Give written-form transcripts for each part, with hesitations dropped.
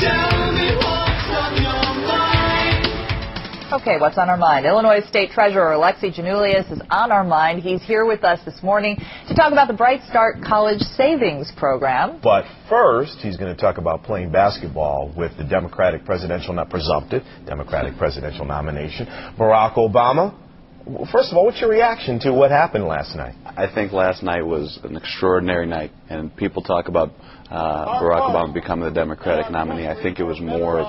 Tell me what's on your mind. Okay, what's on our mind? Illinois State Treasurer Alexi Giannoulias is on our mind. He's here with us this morning to talk about the Bright Start College Savings Program. But first, he's going to talk about playing basketball with the Democratic presidential nomination, Barack Obama. First of all, what's your reaction to what happened last night? I think last night was an extraordinary night, and people talk about Barack Obama becoming the Democratic nominee. I think it was more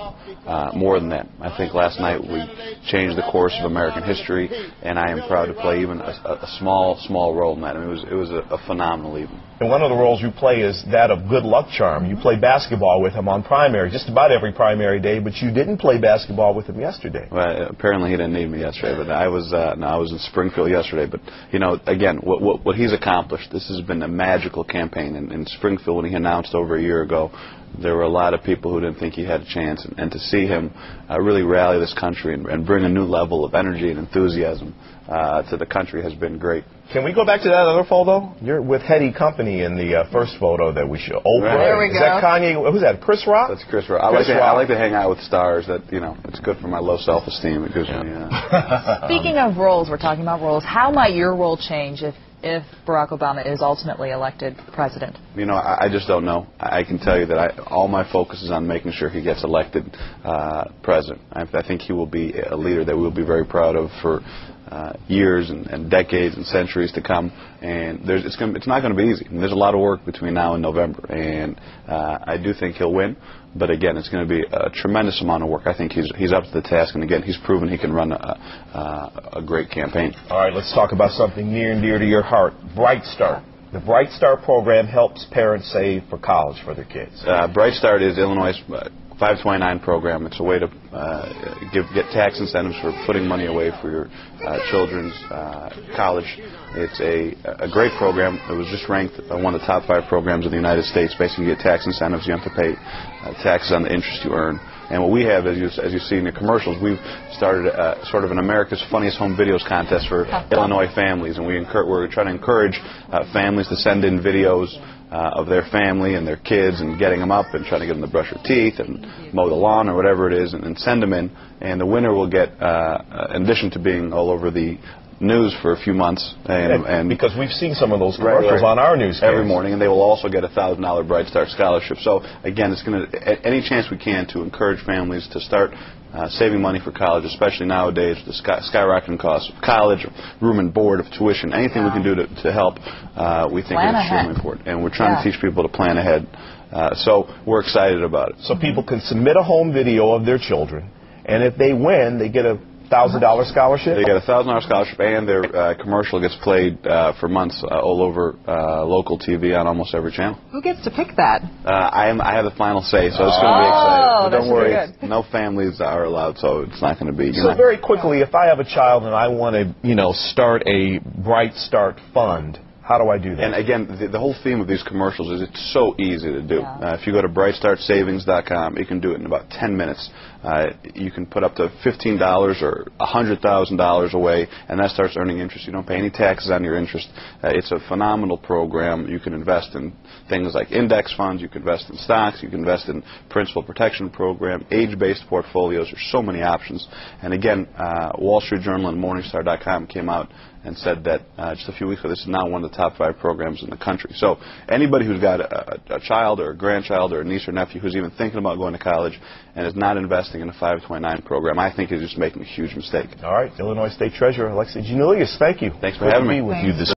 than that. I think last night we changed the course of American history, and I am proud to play even a small role in that. I mean, it was a phenomenal evening. And one of the roles you play is that of good luck charm. You play basketball with him on primary, just about every primary day, but you didn't play basketball with him yesterday. Well, apparently he didn't need me yesterday, but I was in Springfield yesterday. But, you know, again, what he's accomplished, this has been a magical campaign. In Springfield, when he announced over a year ago, there were a lot of people who didn't think he had a chance. And to see him really rally this country and bring a new level of energy and enthusiasm to the country has been great. Can we go back to that other photo? You're with Heady Company in the first photo that we showed. Oprah. Right. There we go. Is that Kanye? Who's that? Chris Rock? That's Chris Rock. I like to hang out with stars. That, you know, it's good for my low self-esteem. It gives me. Speaking of roles, we're talking about roles. How might your role change if Barack Obama is ultimately elected president? You know, I just don't know. I can tell you that all my focus is on making sure he gets elected president. I think he will be a leader that we'll be very proud of for years and decades and centuries to come. And it's not going to be easy. And there's a lot of work between now and November. And I do think he'll win. But again, it's going to be a tremendous amount of work. I think he's up to the task. And again, he's proven he can run a great campaign. All right, let's talk about something near and dear to your heart, Bright Start. The Bright Start program helps parents save for college for their kids. Bright Start is Illinois' 529 program. It's a way to get tax incentives for putting money away for your children's college. It's a great program. It was just ranked one of the top 5 programs in the United States. Basically, you get tax incentives. You have to pay taxes on the interest you earn. And what we have, as you see in the commercials, we've started sort of an America's Funniest Home Videos contest for Illinois families, and we're trying to encourage families to send in videos of their family and their kids and getting them up and trying to get them to brush their teeth and mow the lawn or whatever it is, and send them in. And the winner will get, in addition to being all over the news for a few months, and because we've seen some of those commercials on our news every morning, and they will also get a $1,000 Bright Start scholarship. So again, it's going to any chance we can to encourage families to start saving money for college, especially nowadays with the skyrocketing costs of college, of room and board, of tuition. Anything we can do to help, we think is extremely important. And we're trying to teach people to plan ahead. So we're excited about it. So people can submit a home video of their children, and if they win, they get a $1,000 scholarship? They get a $1,000 scholarship, and their commercial gets played for months all over local TV on almost every channel. Who gets to pick that? I have the final say, so it's going to be exciting. But don't worry, good. No families are allowed, so it's not going to be. So very quickly, if I have a child and I want to, start a Bright Start fund, how do I do that? And again, the whole theme of these commercials is it's so easy to do. If you go to brightstartsavings.com, you can do it in about 10 minutes. You can put up to $15 or $100,000 away, and that starts earning interest. You don't pay any taxes on your interest. It's a phenomenal program. You can invest in things like index funds. You can invest in stocks. You can invest in principal protection program, age-based portfolios. There's so many options. And again, Wall Street Journal and Morningstar.com came out and said that just a few weeks ago, this is now one of the top 5 programs in the country. So anybody who's got a child or a grandchild or a niece or nephew who's even thinking about going to college and is not investing in a 529 program, I think is just making a huge mistake. All right, Illinois State Treasurer Alexi Giannoulias, thank you. Thanks for having me. With you this